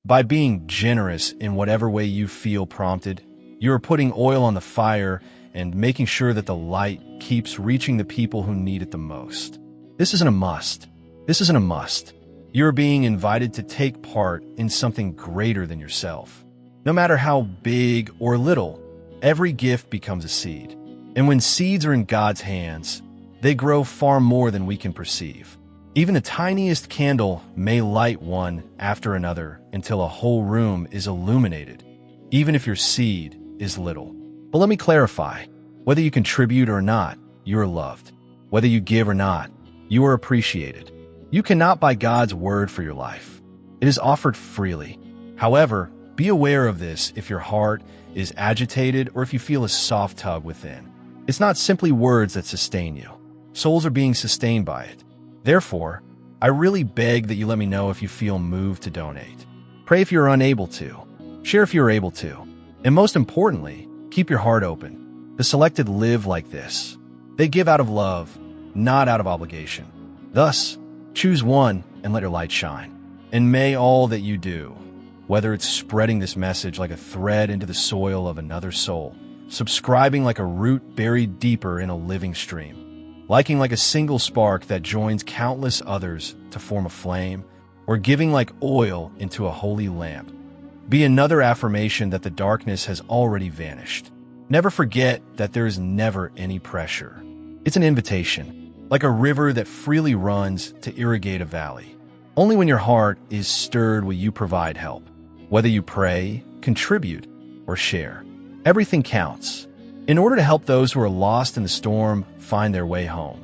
By being generous in whatever way you feel prompted, you are putting oil on the fire and making sure that the light keeps reaching the people who need it the most. This isn't a must. This isn't a must. You're being invited to take part in something greater than yourself. No matter how big or little, every gift becomes a seed. And when seeds are in God's hands, they grow far more than we can perceive. Even the tiniest candle may light one after another until a whole room is illuminated, even if your seed is little. But let me clarify, whether you contribute or not, you are loved. Whether you give or not, you are appreciated. You cannot buy God's word for your life. It is offered freely. However, be aware of this if your heart is agitated or if you feel a soft tug within. It's not simply words that sustain you. Souls are being sustained by it. Therefore, I really beg that you let me know if you feel moved to donate. Pray if you're unable to. Share if you're able to. And most importantly, keep your heart open. The selected live like this. They give out of love, not out of obligation. Thus, choose one and let your light shine. And may all that you do, whether it's spreading this message like a thread into the soil of another soul, subscribing like a root buried deeper in a living stream, liking like a single spark that joins countless others to form a flame, or giving like oil into a holy lamp, be another affirmation that the darkness has already vanished. Never forget that there is never any pressure. It's an invitation, like a river that freely runs to irrigate a valley. Only when your heart is stirred will you provide help. Whether you pray, contribute, or share, everything counts. In order to help those who are lost in the storm find their way home,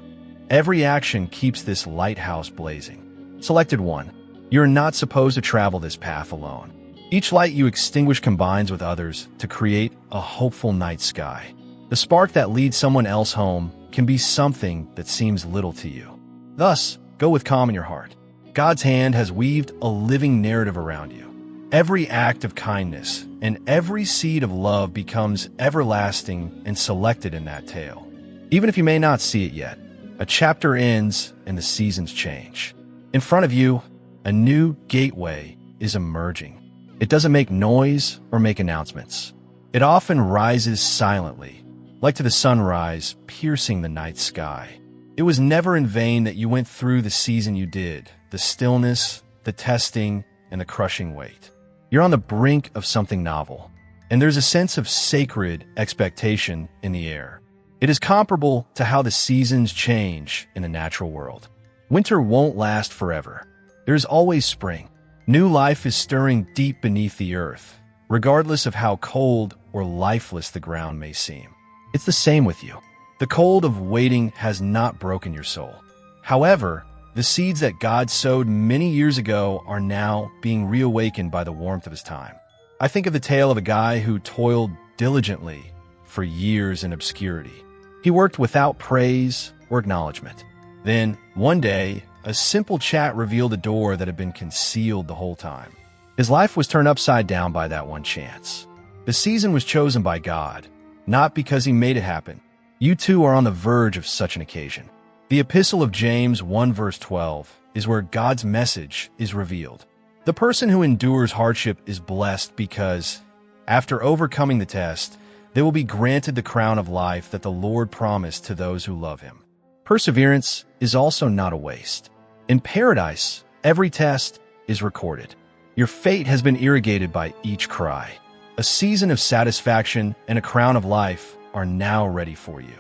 every action keeps this lighthouse blazing. Selected one, you're not supposed to travel this path alone. Each light you extinguish combines with others to create a hopeful night sky. The spark that leads someone else home can be something that seems little to you. Thus, go with calm in your heart. God's hand has weaved a living narrative around you. Every act of kindness and every seed of love becomes everlasting and selected in that tale. Even if you may not see it yet, a chapter ends and the seasons change. In front of you, a new gateway is emerging. It doesn't make noise or make announcements. It often rises silently, like to the sunrise piercing the night sky. It was never in vain that you went through the season you did, the stillness, the testing, and the crushing weight. You're on the brink of something novel, and there's a sense of sacred expectation in the air. It is comparable to how the seasons change in the natural world. Winter won't last forever. There's always spring. New life is stirring deep beneath the earth, regardless of how cold or lifeless the ground may seem. It's the same with you. The cold of waiting has not broken your soul. However, the seeds that God sowed many years ago are now being reawakened by the warmth of his time. I think of the tale of a guy who toiled diligently for years in obscurity. He worked without praise or acknowledgement. Then, one day, a simple chat revealed a door that had been concealed the whole time. His life was turned upside down by that one chance. The season was chosen by God, not because he made it happen. You too are on the verge of such an occasion. The Epistle of James 1 verse 12 is where God's message is revealed. The person who endures hardship is blessed because, after overcoming the test, they will be granted the crown of life that the Lord promised to those who love him. Perseverance is also not a waste. In paradise, every test is recorded. Your fate has been irrigated by each cry. A season of satisfaction and a crown of life are now ready for you.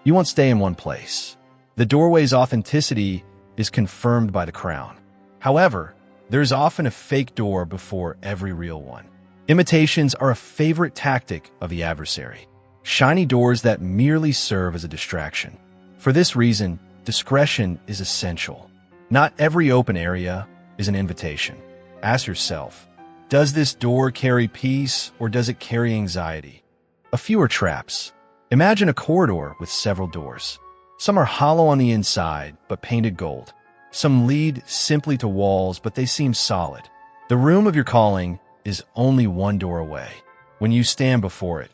You won't stay in one place. The doorway's authenticity is confirmed by the crown. However, there's often a fake door before every real one. Imitations are a favorite tactic of the adversary, shiny doors that merely serve as a distraction. For this reason, discretion is essential. Not every open area is an invitation. Ask yourself, does this door carry peace or does it carry anxiety? A few are traps. Imagine a corridor with several doors. Some are hollow on the inside, but painted gold. Some lead simply to walls, but they seem solid. The room of your calling is only one door away. When you stand before it,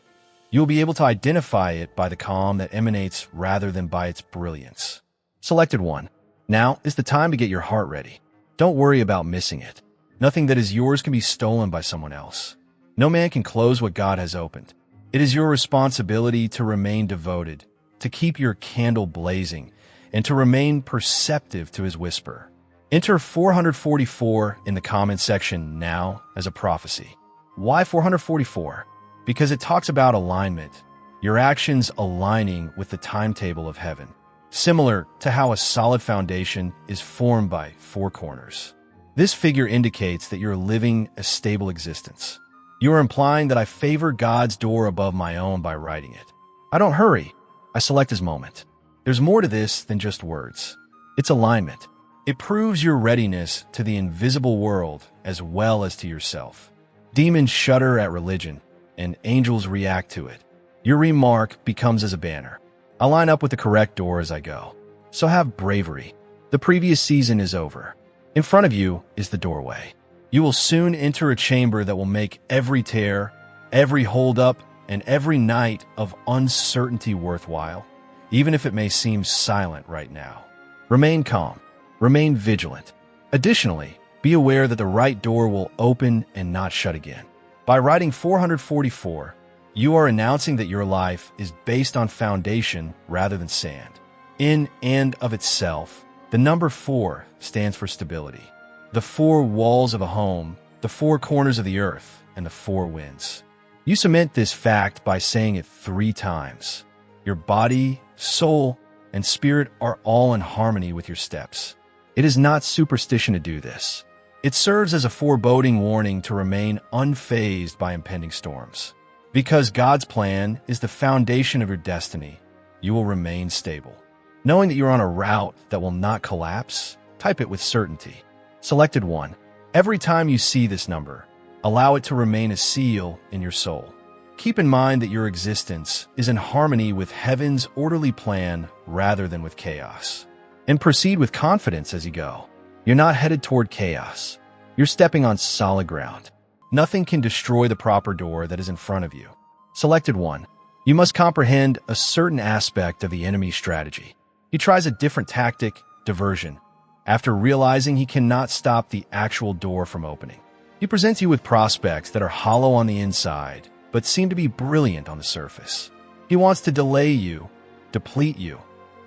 you'll be able to identify it by the calm that emanates rather than by its brilliance. Selected one. Now is the time to get your heart ready. Don't worry about missing it. Nothing that is yours can be stolen by someone else. No man can close what God has opened. It is your responsibility to remain devoted, to keep your candle blazing, and to remain perceptive to his whisper. Enter 444 in the comment section now as a prophecy. Why 444? Because it talks about alignment, your actions aligning with the timetable of heaven, similar to how a solid foundation is formed by four corners. This figure indicates that you're living a stable existence. You are implying that I favor God's door above my own by writing it. I don't hurry. I select his moment. There's more to this than just words. It's alignment. It proves your readiness to the invisible world as well as to yourself. Demons shudder at religion, and angels react to it. Your remark becomes as a banner. I line up with the correct door as I go. So have bravery. The previous season is over. In front of you is the doorway. You will soon enter a chamber that will make every tear, every holdup, and every night of uncertainty worthwhile, even if it may seem silent right now. Remain calm. Remain vigilant. Additionally, be aware that the right door will open and not shut again. By writing 444, you are announcing that your life is based on foundation rather than sand. In and of itself, the number 4 stands for stability. The 4 walls of a home, the 4 corners of the earth, and the 4 winds. You cement this fact by saying it 3 times. Your body, soul, and spirit are all in harmony with your steps. It is not superstition to do this. It serves as a foreboding warning to remain unfazed by impending storms. Because God's plan is the foundation of your destiny, you will remain stable. Knowing that you're on a route that will not collapse, type it with certainty. Selected 1. Every time you see this number, allow it to remain a seal in your soul. Keep in mind that your existence is in harmony with heaven's orderly plan rather than with chaos. And proceed with confidence as you go. You're not headed toward chaos. You're stepping on solid ground. Nothing can destroy the proper door that is in front of you. Selected 1. You must comprehend a certain aspect of the enemy's strategy. He tries a different tactic, diversion, after realizing he cannot stop the actual door from opening. He presents you with prospects that are hollow on the inside, but seem to be brilliant on the surface. He wants to delay you, deplete you,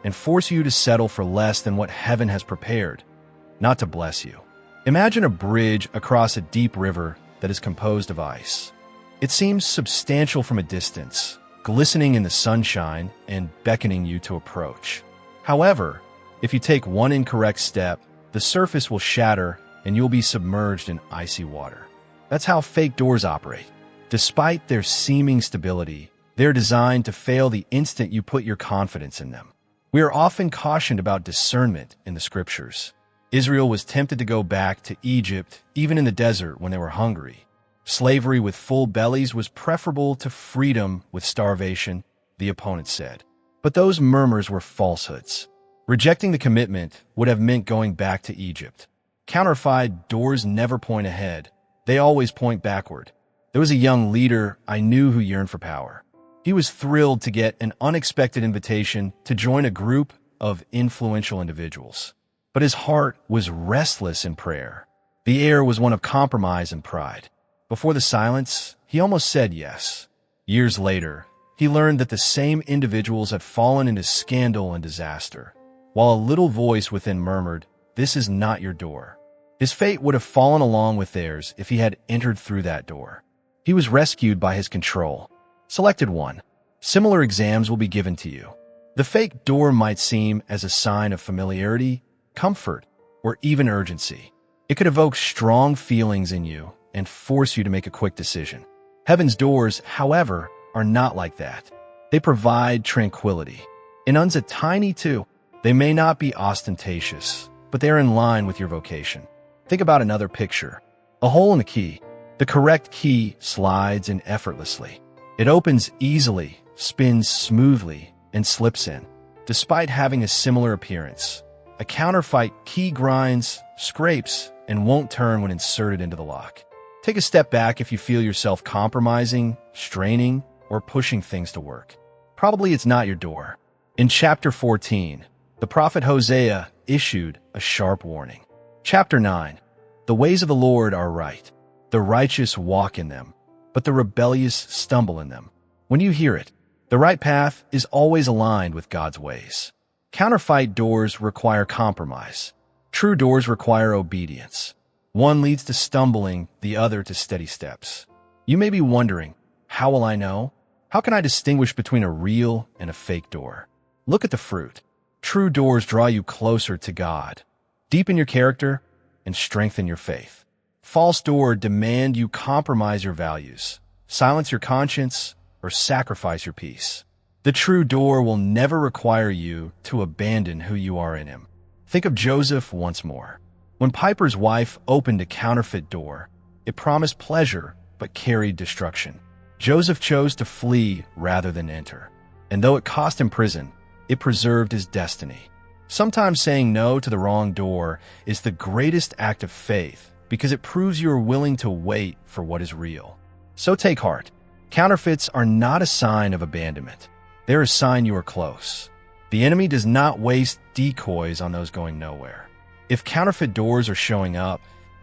and force you to settle for less than what heaven has prepared, not to bless you. Imagine a bridge across a deep river that is composed of ice. It seems substantial from a distance, glistening in the sunshine and beckoning you to approach. However, if you take one incorrect step, the surface will shatter and you'll be submerged in icy water. That's how fake doors operate. Despite their seeming stability, they're designed to fail the instant you put your confidence in them. We are often cautioned about discernment in the scriptures. Israel was tempted to go back to Egypt, even in the desert when they were hungry. Slavery with full bellies was preferable to freedom with starvation, the opponent said. But those murmurs were falsehoods. Rejecting the commitment would have meant going back to Egypt. Counterfeit doors never point ahead. They always point backward. There was a young leader I knew who yearned for power. He was thrilled to get an unexpected invitation to join a group of influential individuals. But his heart was restless in prayer. The air was one of compromise and pride. Before the silence, he almost said yes. Years later, he learned that the same individuals had fallen into scandal and disaster, while a little voice within murmured, "This is not your door." His fate would have fallen along with theirs if he had entered through that door. He was rescued by his control. Selected 1. Similar exams will be given to you. The fake door might seem as a sign of familiarity, comfort, or even urgency. It could evoke strong feelings in you and force you to make a quick decision. Heaven's doors, however, are not like that. They provide tranquility. And uns are tiny too. They may not be ostentatious, but they're in line with your vocation. Think about another picture. A hole in a key. The correct key slides in effortlessly. It opens easily, spins smoothly, and slips in. Despite having a similar appearance, a counterfeit key grinds, scrapes, and won't turn when inserted into the lock. Take a step back if you feel yourself compromising, straining, or pushing things to work. Probably it's not your door. In chapter 14, the prophet Hosea issued a sharp warning. Chapter 9. The ways of the Lord are right. The righteous walk in them, but the rebellious stumble in them. When you hear it, the right path is always aligned with God's ways. Counterfeit doors require compromise. True doors require obedience. One leads to stumbling, the other to steady steps. You may be wondering, how will I know? How can I distinguish between a real and a fake door? Look at the fruit. True doors draw you closer to God, deepen your character, and strengthen your faith. False doors demand you compromise your values, silence your conscience, or sacrifice your peace. The true door will never require you to abandon who you are in Him. Think of Joseph once more. When Piper's wife opened a counterfeit door, it promised pleasure but carried destruction. Joseph chose to flee rather than enter, and though it cost him prison, it preserved his destiny. Sometimes saying no to the wrong door is the greatest act of faith because it proves you are willing to wait for what is real. So take heart. Counterfeits are not a sign of abandonment. They're a sign you are close. The enemy does not waste decoys on those going nowhere. If counterfeit doors are showing up,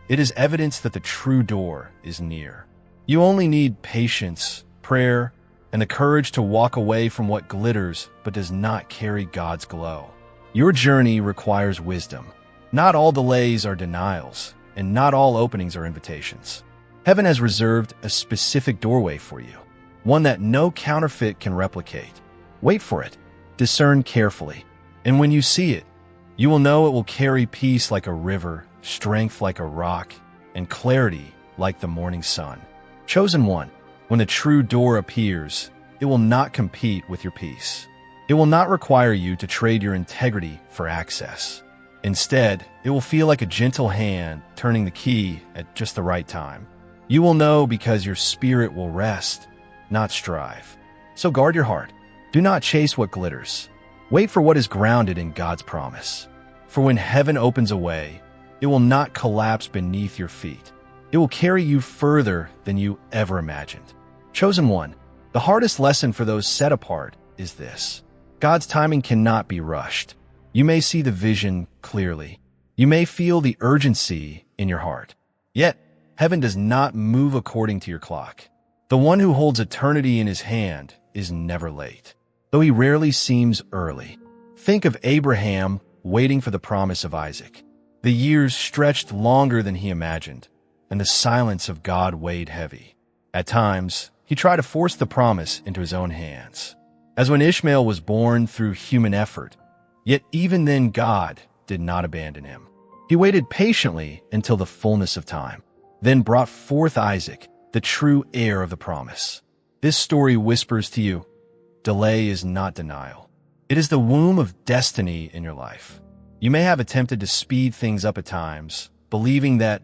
it is evidence that the true door is near. You only need patience, prayer, and the courage to walk away from what glitters but does not carry God's glow. Your journey requires wisdom. Not all delays are denials, and not all openings are invitations. Heaven has reserved a specific doorway for you, one that no counterfeit can replicate. Wait for it, discern carefully, and when you see it, you will know it will carry peace like a river, strength like a rock, and clarity like the morning sun. Chosen one, when the true door appears, it will not compete with your peace. It will not require you to trade your integrity for access. Instead, it will feel like a gentle hand turning the key at just the right time. You will know because your spirit will rest, not strive. So guard your heart. Do not chase what glitters. Wait for what is grounded in God's promise. For when heaven opens a way, it will not collapse beneath your feet. It will carry you further than you ever imagined. Chosen one, the hardest lesson for those set apart is this. God's timing cannot be rushed. You may see the vision clearly. You may feel the urgency in your heart. Yet, heaven does not move according to your clock. The one who holds eternity in his hand is never late, though he rarely seems early. Think of Abraham waiting for the promise of Isaac. The years stretched longer than he imagined, and the silence of God weighed heavy. At times, he tried to force the promise into his own hands, as when Ishmael was born through human effort. Yet even then God did not abandon him. He waited patiently until the fullness of time, then brought forth Isaac, the true heir of the promise. This story whispers to you, delay is not denial. It is the womb of destiny in your life. You may have attempted to speed things up at times, believing that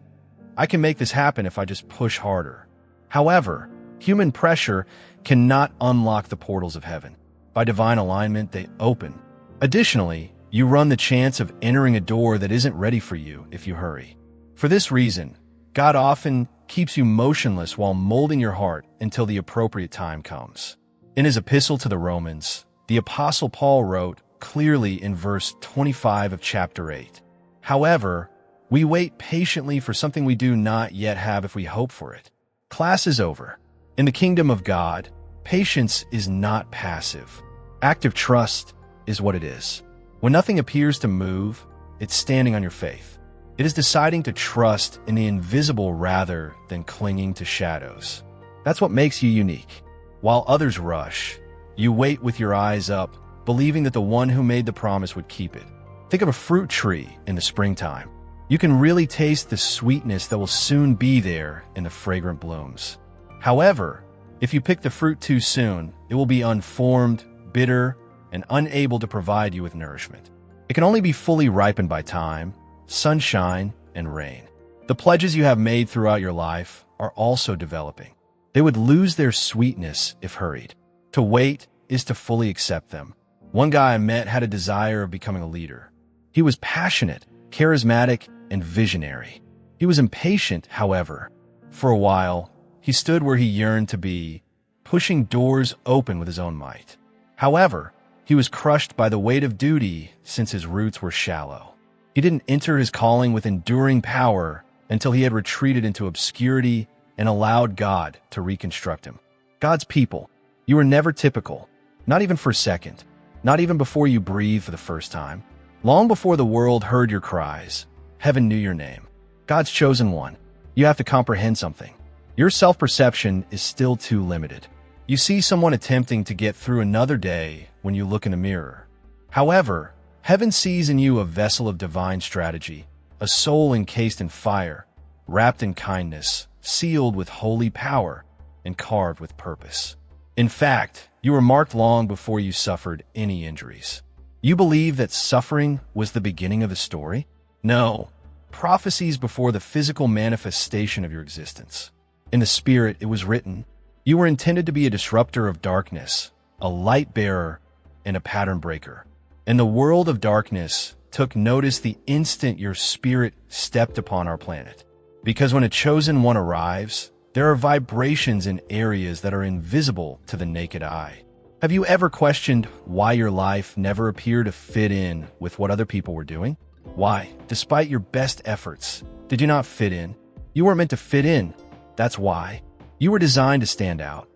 I can make this happen if I just push harder. However, human pressure cannot unlock the portals of heaven. By divine alignment, they open. Additionally, you run the chance of entering a door that isn't ready for you if you hurry. For this reason, God often keeps you motionless while molding your heart until the appropriate time comes. In his epistle to the Romans, the Apostle Paul wrote clearly in verse 25 of chapter 8, "However, we wait patiently for something we do not yet have if we hope for it." Class is over. In the kingdom of God, patience is not passive. Active trust is what it is. When nothing appears to move, it's standing on your faith. It is deciding to trust in the invisible rather than clinging to shadows. That's what makes you unique. While others rush, you wait with your eyes up, believing that the one who made the promise would keep it. Think of a fruit tree in the springtime. You can really taste the sweetness that will soon be there in the fragrant blooms. However, if you pick the fruit too soon, it will be unformed, bitter, and unable to provide you with nourishment. It can only be fully ripened by time, sunshine, and rain. The pledges you have made throughout your life are also developing. They would lose their sweetness if hurried. To wait is to fully accept them. One guy I met had a desire of becoming a leader. He was passionate, charismatic, and visionary. He was impatient, however. For a while, he stood where he yearned to be, pushing doors open with his own might. However, he was crushed by the weight of duty since his roots were shallow. He didn't enter his calling with enduring power, until he had retreated into obscurity and allowed God to reconstruct him. God's people, you were never typical, not even for a second, not even before you breathed for the first time. Long before the world heard your cries, heaven knew your name. God's chosen one. You have to comprehend something. Your self-perception is still too limited. You see someone attempting to get through another day when you look in a mirror. However, heaven sees in you a vessel of divine strategy, a soul encased in fire, wrapped in kindness, sealed with holy power, and carved with purpose. In fact, you were marked long before you suffered any injuries. You believe that suffering was the beginning of the story? No. Prophecies before the physical manifestation of your existence. In the spirit, it was written, you were intended to be a disruptor of darkness, a light bearer, and a pattern breaker. And the world of darkness took notice the instant your spirit stepped upon our planet. Because when a chosen one arrives, there are vibrations in areas that are invisible to the naked eye. Have you ever questioned why your life never appeared to fit in with what other people were doing? Why, despite your best efforts, did you not fit in? You weren't meant to fit in. That's why. You were designed to stand out.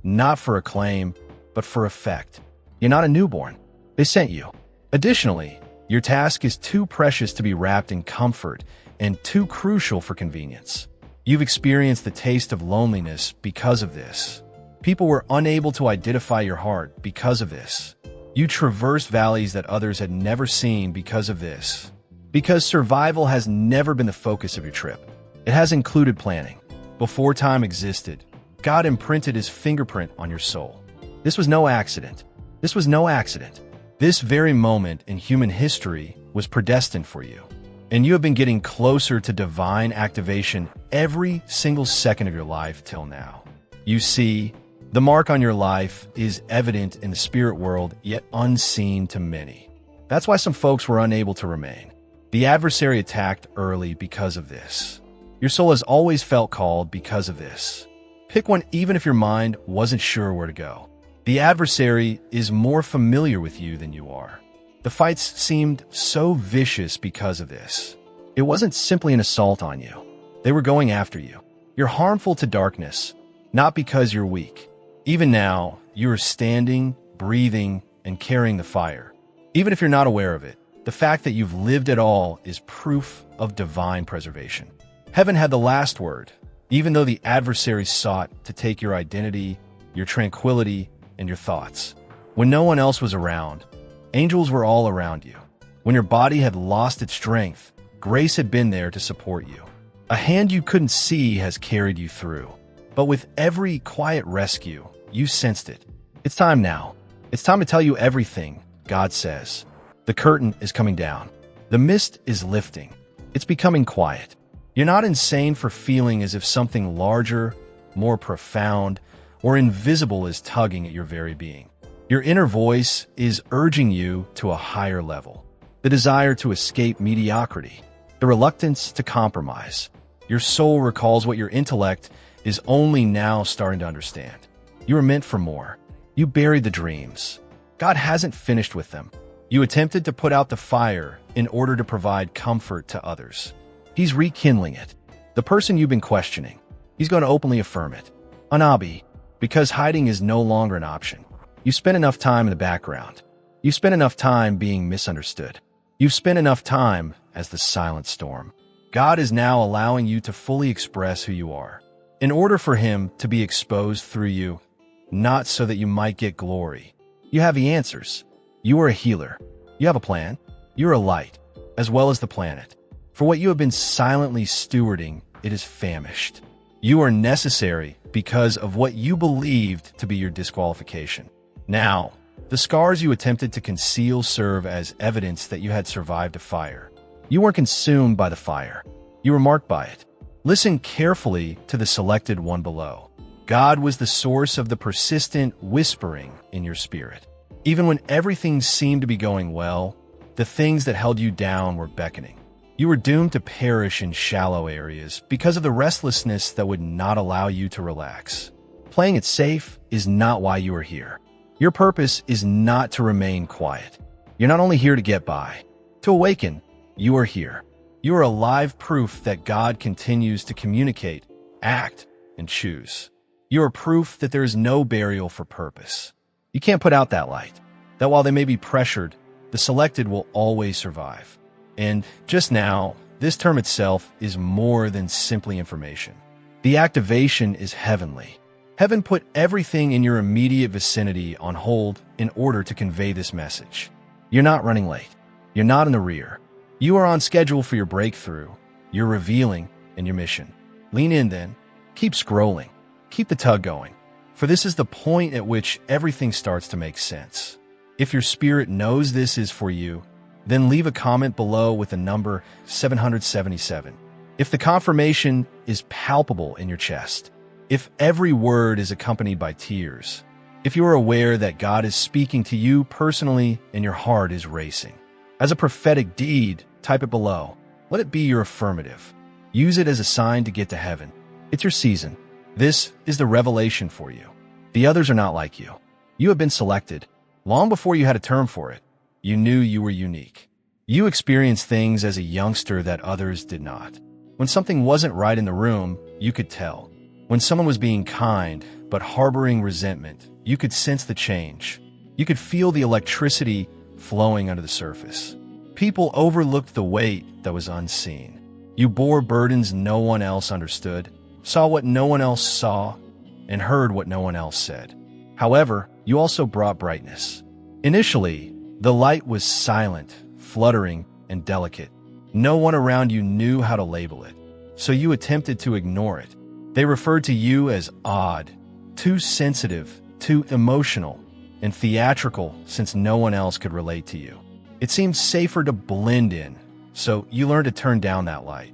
Not for acclaim, but for effect. You're not a newborn. They sent you. Additionally, your task is too precious to be wrapped in comfort and too crucial for convenience. You've experienced the taste of loneliness because of this. People were unable to identify your heart because of this. You traversed valleys that others had never seen because of this. Because survival has never been the focus of your trip. It has included planning. Before time existed, God imprinted his fingerprint on your soul. This was no accident. This was no accident. This very moment in human history was predestined for you. And you have been getting closer to divine activation every single second of your life till now. You see, the mark on your life is evident in the spirit world, yet unseen to many. That's why some folks were unable to remain. The adversary attacked early because of this. Your soul has always felt called because of this. Pick one even if your mind wasn't sure where to go. The adversary is more familiar with you than you are. The fights seemed so vicious because of this. It wasn't simply an assault on you. They were going after you. You're harmful to darkness, not because you're weak. Even now, you are standing, breathing, and carrying the fire. Even if you're not aware of it, the fact that you've lived at all is proof of divine preservation. Heaven had the last word, even though the adversary sought to take your identity, your tranquility, and your thoughts. When no one else was around, angels were all around you. When your body had lost its strength, grace had been there to support you. A hand you couldn't see has carried you through. But with every quiet rescue, you sensed it. It's time now. It's time to tell you everything, God says. The curtain is coming down. The mist is lifting. It's becoming quiet. You're not insane for feeling as if something larger, more profound, or invisible is tugging at your very being. Your inner voice is urging you to a higher level. The desire to escape mediocrity. The reluctance to compromise. Your soul recalls what your intellect is only now starting to understand. You were meant for more. You buried the dreams. God hasn't finished with them. You attempted to put out the fire in order to provide comfort to others. He's rekindling it. The person you've been questioning, he's going to openly affirm it. Anabi, because hiding is no longer an option. You spent enough time in the background. You spent enough time being misunderstood. You've spent enough time as the silent storm. God is now allowing you to fully express who you are. In order for him to be exposed through you, not so that you might get glory. You have the answers. You are a healer. You have a plan. You're a light, as well as the planet. For what you have been silently stewarding, it is famished. You are necessary because of what you believed to be your disqualification. Now, the scars you attempted to conceal serve as evidence that you had survived a fire. You weren't consumed by the fire. You were marked by it. Listen carefully to the selected one below. God was the source of the persistent whispering in your spirit. Even when everything seemed to be going well, the things that held you down were beckoning. You were doomed to perish in shallow areas because of the restlessness that would not allow you to relax. Playing it safe is not why you are here. Your purpose is not to remain quiet. You're not only here to get by. To awaken, you are here. You are a live proof that God continues to communicate, act, and choose. You are proof that there is no burial for purpose. You can't put out that light, that while they may be pressured, the selected will always survive. And just now, this term itself is more than simply information. The activation is heavenly. Heaven put everything in your immediate vicinity on hold in order to convey this message. You're not running late. You're not in the rear. You are on schedule for your breakthrough, your revealing, and your mission. Lean in then. Keep scrolling. Keep the tug going. For this is the point at which everything starts to make sense. If your spirit knows this is for you, then leave a comment below with the number 777. If the confirmation is palpable in your chest, if every word is accompanied by tears, if you are aware that God is speaking to you personally and your heart is racing, as a prophetic deed, type it below. Let it be your affirmative. Use it as a sign to get to heaven. It's your season. This is the revelation for you. The others are not like you. You have been selected. Long before you had a term for it, you knew you were unique. You experienced things as a youngster that others did not. When something wasn't right in the room, you could tell. When someone was being kind but harboring resentment, you could sense the change. You could feel the electricity flowing under the surface. People overlooked the weight that was unseen. You bore burdens no one else understood, saw what no one else saw, and heard what no one else said. However, you also brought brightness. Initially, the light was silent, fluttering, and delicate. No one around you knew how to label it, so you attempted to ignore it. They referred to you as odd, too sensitive, too emotional, and theatrical since no one else could relate to you. It seemed safer to blend in, so you learned to turn down that light.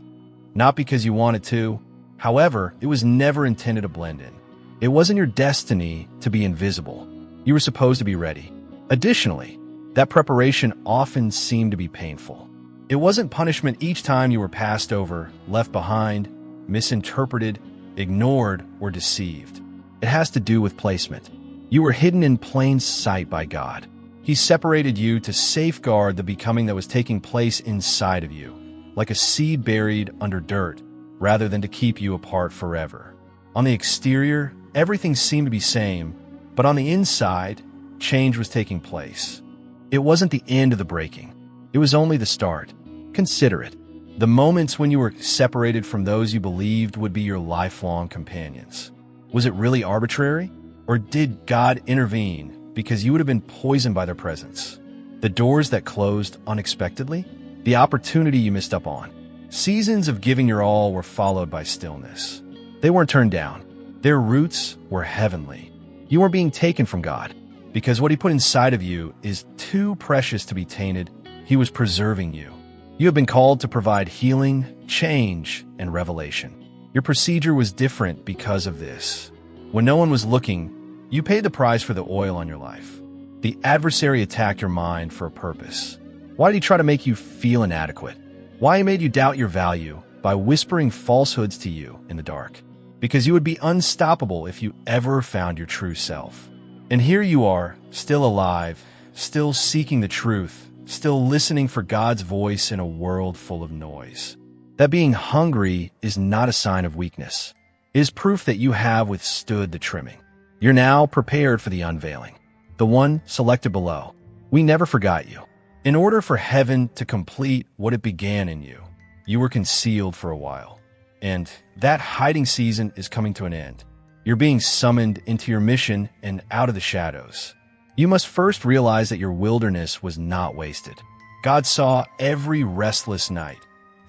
Not because you wanted to, however, it was never intended to blend in. It wasn't your destiny to be invisible. You were supposed to be ready. Additionally, that preparation often seemed to be painful. It wasn't punishment each time you were passed over, left behind, misinterpreted, ignored, or deceived. It has to do with placement. You were hidden in plain sight by God. He separated you to safeguard the becoming that was taking place inside of you, like a seed buried under dirt, rather than to keep you apart forever. On the exterior, everything seemed to be same, but on the inside, change was taking place. It wasn't the end of the breaking. It was only the start. Consider it. The moments when you were separated from those you believed would be your lifelong companions. Was it really arbitrary? Or did God intervene because you would have been poisoned by their presence? The doors that closed unexpectedly? The opportunity you missed up on? Seasons of giving your all were followed by stillness. They weren't turned down. Their roots were heavenly. You weren't being taken from God, because what He put inside of you is too precious to be tainted. He was preserving you. You have been called to provide healing, change, and revelation. Your procedure was different because of this. When no one was looking, you paid the price for the oil on your life. The adversary attacked your mind for a purpose. Why did he try to make you feel inadequate? Why he made you doubt your value by whispering falsehoods to you in the dark? Because you would be unstoppable if you ever found your true self. And here you are, still alive, still seeking the truth, still listening for God's voice in a world full of noise. That being hungry is not a sign of weakness. It is proof that you have withstood the trimming. You're now prepared for the unveiling, the one selected below. We never forgot you. In order for heaven to complete what it began in you, you were concealed for a while. And that hiding season is coming to an end. You're being summoned into your mission and out of the shadows. You must first realize that your wilderness was not wasted. God saw every restless night,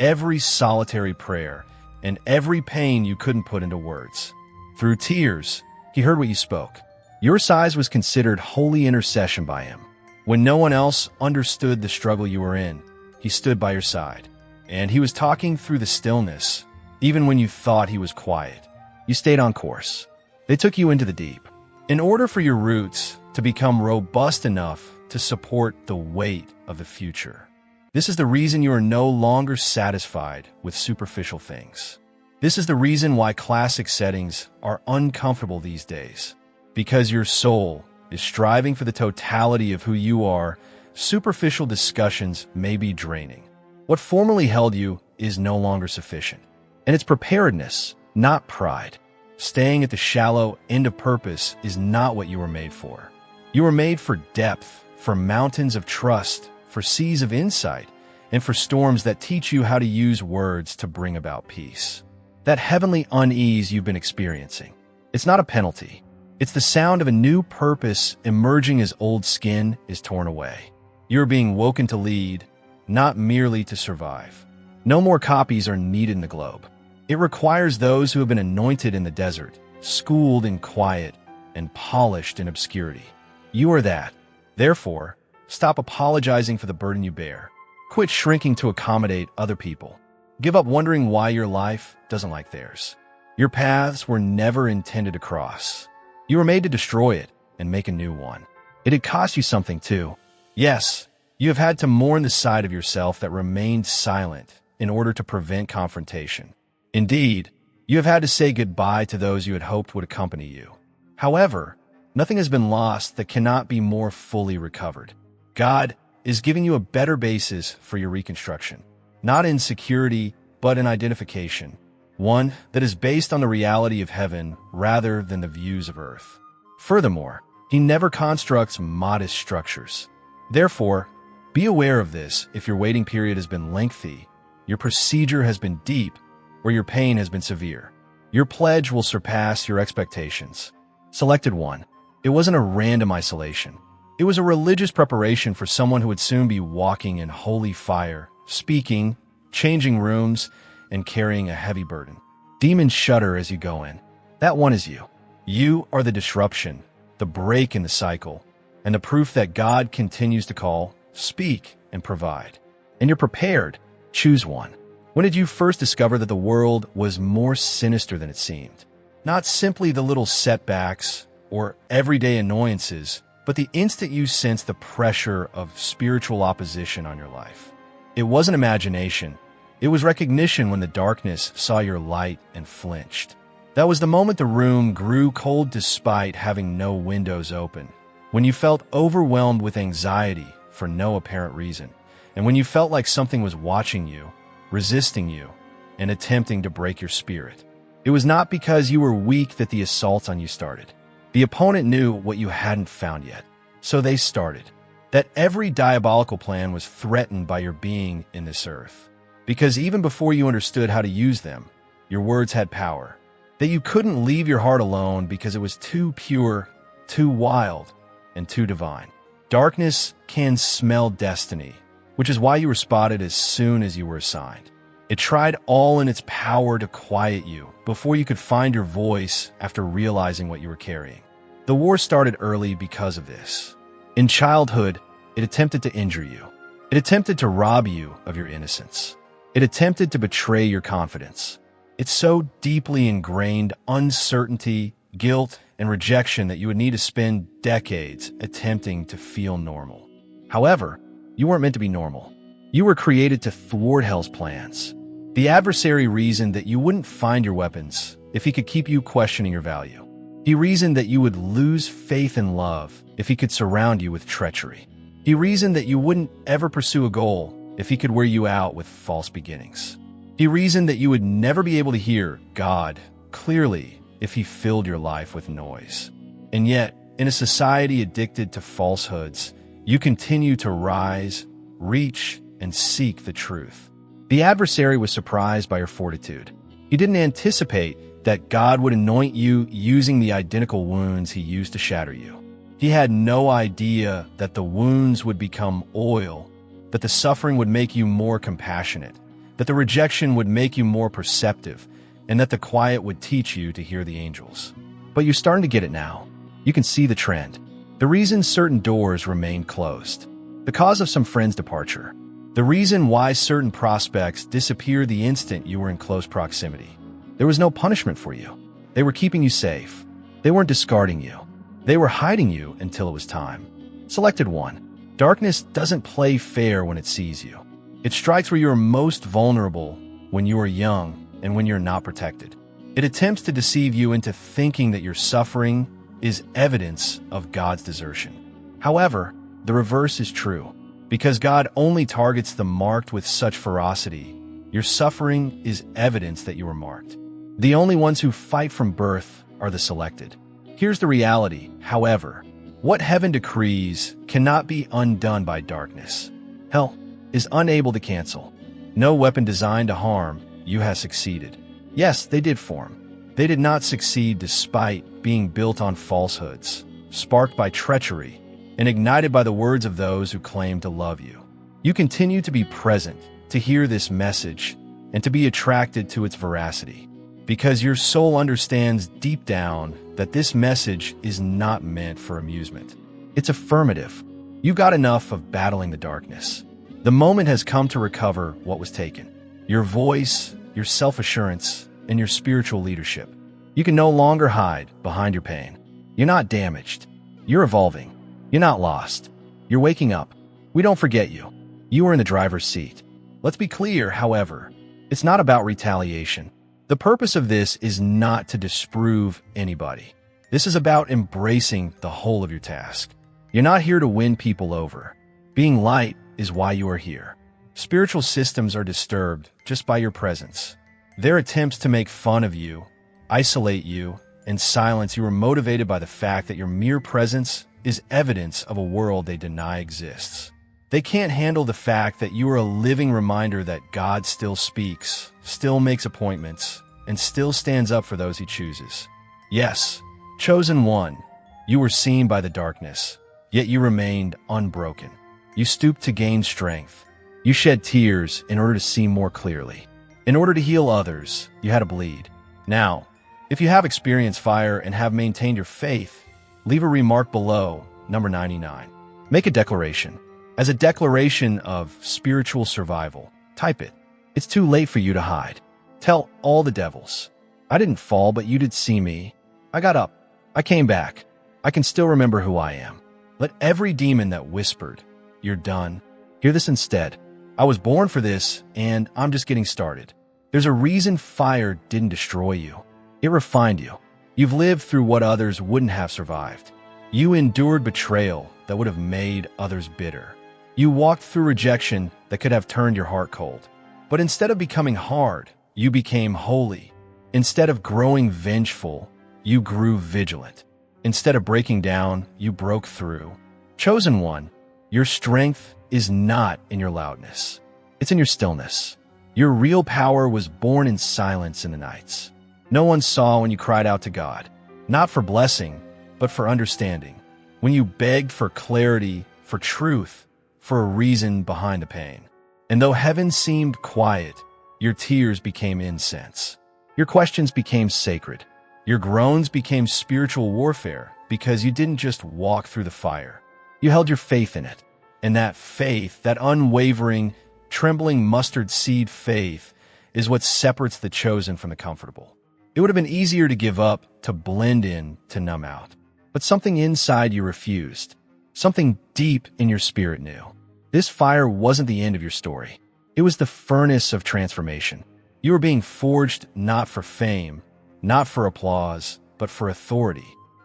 every solitary prayer, and every pain you couldn't put into words. Through tears, He heard what you spoke. Your sighs was considered holy intercession by Him. When no one else understood the struggle you were in, He stood by your side. And He was talking through the stillness, even when you thought He was quiet. You stayed on course. They took you into the deep. In order for your roots to become robust enough to support the weight of the future. This is the reason you are no longer satisfied with superficial things. This is the reason why classic settings are uncomfortable these days. Because your soul is striving for the totality of who you are, superficial discussions may be draining. What formerly held you is no longer sufficient. And it's preparedness, not pride. Staying at the shallow end of purpose is not what you were made for. You were made for depth, for mountains of trust, for seas of insight, and for storms that teach you how to use words to bring about peace. That heavenly unease you've been experiencing, it's not a penalty. It's the sound of a new purpose emerging as old skin is torn away. You're being woken to lead, not merely to survive. No more copies are needed in the globe. It requires those who have been anointed in the desert, schooled in quiet, and polished in obscurity. You are that. Therefore, stop apologizing for the burden you bear. Quit shrinking to accommodate other people. Give up wondering why your life doesn't like theirs. Your paths were never intended to cross. You were made to destroy it and make a new one. It had cost you something too. Yes, you have had to mourn the side of yourself that remained silent in order to prevent confrontation. Indeed, you have had to say goodbye to those you had hoped would accompany you. However, nothing has been lost that cannot be more fully recovered. God is giving you a better basis for your reconstruction, not in security, but in identification, one that is based on the reality of heaven rather than the views of earth. Furthermore, he never constructs modest structures. Therefore, be aware of this if your waiting period has been lengthy, your procedure has been deep, or your pain has been severe. Your pledge will surpass your expectations. Selected one. It wasn't a random isolation. It was a religious preparation for someone who would soon be walking in holy fire, speaking, changing rooms, and carrying a heavy burden. Demons shudder as you go in. That one is you. You are the disruption, the break in the cycle, and the proof that God continues to call, speak, and provide. And you're prepared. Choose one. When did you first discover that the world was more sinister than it seemed? Not simply the little setbacks or everyday annoyances, but the instant you sensed the pressure of spiritual opposition on your life. It wasn't imagination. It was recognition when the darkness saw your light and flinched. That was the moment the room grew cold despite having no windows open. When you felt overwhelmed with anxiety for no apparent reason. And when you felt like something was watching you, resisting you, and attempting to break your spirit. It was not because you were weak that the assaults on you started. The opponent knew what you hadn't found yet, so they started. That every diabolical plan was threatened by your being in this earth. Because even before you understood how to use them, your words had power. That you couldn't leave your heart alone because it was too pure, too wild, and too divine. Darkness can smell destiny, which is why you were spotted as soon as you were assigned. It tried all in its power to quiet you before you could find your voice after realizing what you were carrying. The war started early because of this. In childhood, it attempted to injure you. It attempted to rob you of your innocence. It attempted to betray your confidence. It's so deeply ingrained uncertainty, guilt, and rejection that you would need to spend decades attempting to feel normal. However, you weren't meant to be normal. You were created to thwart hell's plans. The adversary reasoned that you wouldn't find your weapons if he could keep you questioning your value. He reasoned that you would lose faith in love if he could surround you with treachery. He reasoned that you wouldn't ever pursue a goal if he could wear you out with false beginnings. He reasoned that you would never be able to hear God clearly if he filled your life with noise. And yet, in a society addicted to falsehoods, you continue to rise, reach, and seek the truth. The adversary was surprised by your fortitude. He didn't anticipate that God would anoint you using the identical wounds he used to shatter you. He had no idea that the wounds would become oil, that the suffering would make you more compassionate, that the rejection would make you more perceptive, and that the quiet would teach you to hear the angels. But you're starting to get it now. You can see the trend. The reason certain doors remain closed. The cause of some friends' departure. The reason why certain prospects disappeared the instant you were in close proximity. There was no punishment for you. They were keeping you safe. They weren't discarding you. They were hiding you until it was time. Selected one. Darkness doesn't play fair when it sees you. It strikes where you are most vulnerable, when you are young and when you're not protected. It attempts to deceive you into thinking that your suffering is evidence of God's desertion. However, the reverse is true. Because God only targets the marked with such ferocity, Your suffering is evidence that you were marked. The only ones who fight from birth are the selected. Here's the reality, however. What heaven decrees cannot be undone by darkness. Hell is unable to cancel. No weapon designed to harm you has succeeded. Yes, they did form. They did not succeed despite being built on falsehoods, sparked by treachery, and ignited by the words of those who claim to love you. You continue to be present, to hear this message, and to be attracted to its veracity, because your soul understands deep down that this message is not meant for amusement. It's affirmative. You got enough of battling the darkness. The moment has come to recover what was taken. Your voice, your self-assurance, and your spiritual leadership. You can no longer hide behind your pain. You're not damaged. You're evolving. You're not lost. You're waking up. We don't forget you. You are in the driver's seat. Let's be clear, however, it's not about retaliation. The purpose of this is not to disprove anybody. This is about embracing the whole of your task. You're not here to win people over. Being light is why you are here. Spiritual systems are disturbed just by your presence. Their attempts to make fun of you, isolate you, and silence you are motivated by the fact that your mere presence is evidence of a world they deny exists. They can't handle the fact that you are a living reminder that God still speaks, still makes appointments, and still stands up for those he chooses. Yes, chosen one, you were seen by the darkness, yet you remained unbroken. You stooped to gain strength. You shed tears in order to see more clearly. In order to heal others, you had to bleed. Now, if you have experienced fire and have maintained your faith, leave a remark below, number 99. Make a declaration. As a declaration of spiritual survival, type it. It's too late for you to hide. Tell all the devils. I didn't fall, but you did see me. I got up. I came back. I can still remember who I am. Let every demon that whispered, "You're done," hear this instead. I was born for this, and I'm just getting started. There's a reason fire didn't destroy you. It refined you. You've lived through what others wouldn't have survived. You endured betrayal that would have made others bitter. You walked through rejection that could have turned your heart cold. But instead of becoming hard, you became holy. Instead of growing vengeful, you grew vigilant. Instead of breaking down, you broke through. Chosen one, your strength is not in your loudness. It's in your stillness. Your real power was born in silence in the nights. No one saw when you cried out to God, not for blessing, but for understanding. When you begged for clarity, for truth, for a reason behind the pain. And though heaven seemed quiet, your tears became incense. Your questions became sacred. Your groans became spiritual warfare because you didn't just walk through the fire. You held your faith in it. And that faith, that unwavering, trembling mustard seed faith, is what separates the chosen from the comfortable. It would have been easier to give up, to blend in, to numb out. But something inside you refused. Something deep in your spirit knew. This fire wasn't the end of your story. It was the furnace of transformation. You were being forged not for fame, not for applause, but for authority.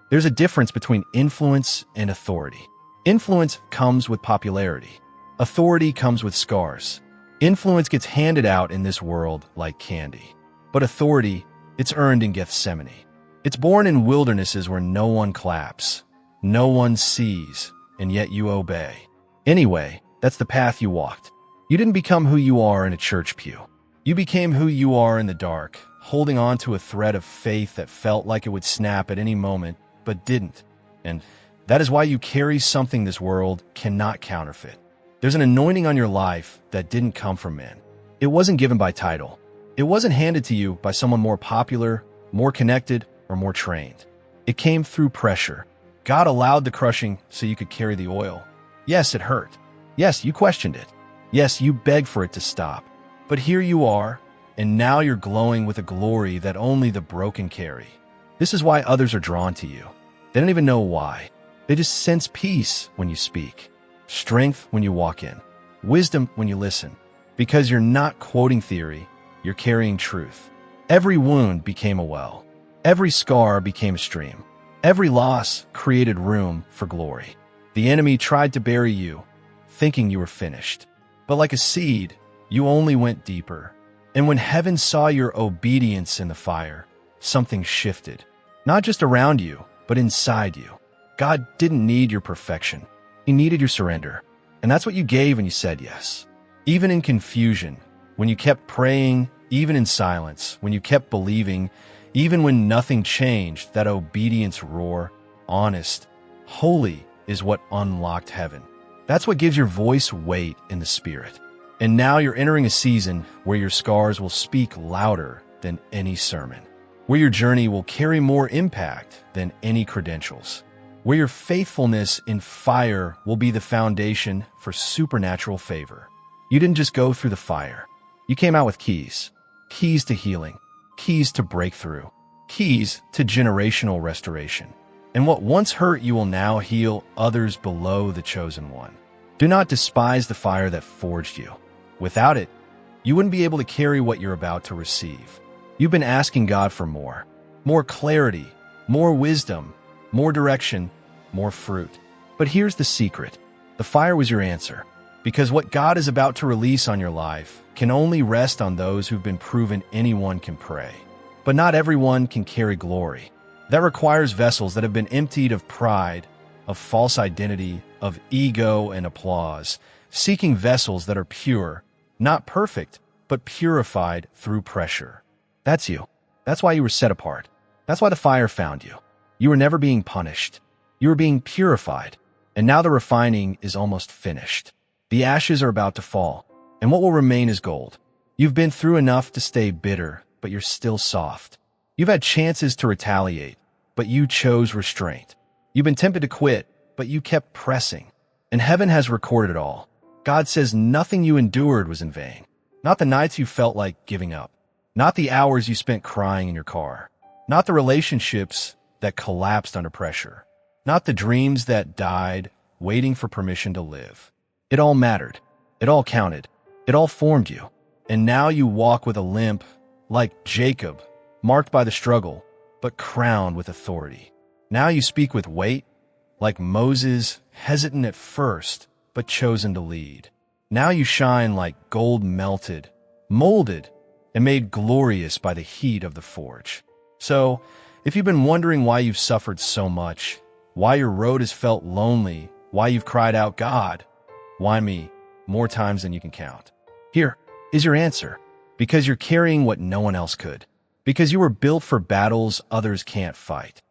There's a difference between influence and authority. Influence comes with popularity. Authority comes with scars. Influence gets handed out in this world like candy. But authority, it's earned in Gethsemane. It's born in wildernesses where no one claps, no one sees, and yet you obey. Anyway, that's the path you walked. You didn't become who you are in a church pew. You became who you are in the dark, holding on to a thread of faith that felt like it would snap at any moment, but didn't. And that is why you carry something this world cannot counterfeit. There's an anointing on your life that didn't come from men. It wasn't given by title. It wasn't handed to you by someone more popular, more connected, or more trained. It came through pressure. God allowed the crushing so you could carry the oil. Yes, it hurt. Yes, you questioned it. Yes, you begged for it to stop. But here you are, and now you're glowing with a glory that only the broken carry. This is why others are drawn to you. They don't even know why. They just sense peace when you speak, strength when you walk in, wisdom when you listen. Because you're not quoting theory, you're carrying truth. Every wound became a well. Every scar became a stream. Every loss created room for glory. The enemy tried to bury you, thinking you were finished. But like a seed, you only went deeper. And when heaven saw your obedience in the fire, something shifted. Not just around you, but inside you. God didn't need your perfection. He needed your surrender. And that's what you gave when you said yes. Even in confusion, when you kept praying, even in silence, when you kept believing, even when nothing changed, that obedience roar, honest, holy, is what unlocked heaven. That's what gives your voice weight in the spirit. And now you're entering a season where your scars will speak louder than any sermon, where your journey will carry more impact than any credentials, where your faithfulness in fire will be the foundation for supernatural favor. You didn't just go through the fire. You came out with keys. Keys to healing. Keys to breakthrough. Keys to generational restoration. And what once hurt you will now heal others below the chosen one. Do not despise the fire that forged you. Without it, you wouldn't be able to carry what you're about to receive. You've been asking God for more. More clarity, more wisdom, more direction, more fruit. But here's the secret. The fire was your answer. Because what God is about to release on your life can only rest on those who've been proven anyone can pray. But not everyone can carry glory. That requires vessels that have been emptied of pride, of false identity, of ego and applause, seeking vessels that are pure, not perfect, but purified through pressure. That's you. That's why you were set apart. That's why the fire found you. You were never being punished. You were being purified. And now the refining is almost finished. The ashes are about to fall, and what will remain is gold. You've been through enough to stay bitter, but you're still soft. You've had chances to retaliate, but you chose restraint. You've been tempted to quit, but you kept pressing. And heaven has recorded it all. God says nothing you endured was in vain. Not the nights you felt like giving up. Not the hours you spent crying in your car. Not the relationships that collapsed under pressure. Not the dreams that died, waiting for permission to live. It all mattered. It all counted. It all formed you. And now you walk with a limp, like Jacob, marked by the struggle, but crowned with authority. Now you speak with weight, like Moses, hesitant at first, but chosen to lead. Now you shine like gold melted, molded, and made glorious by the heat of the forge. So, if you've been wondering why you've suffered so much, why your road has felt lonely, why you've cried out, God, why me, more times than you can count, here is your answer. Because you're carrying what no one else could. Because you were built for battles others can't fight.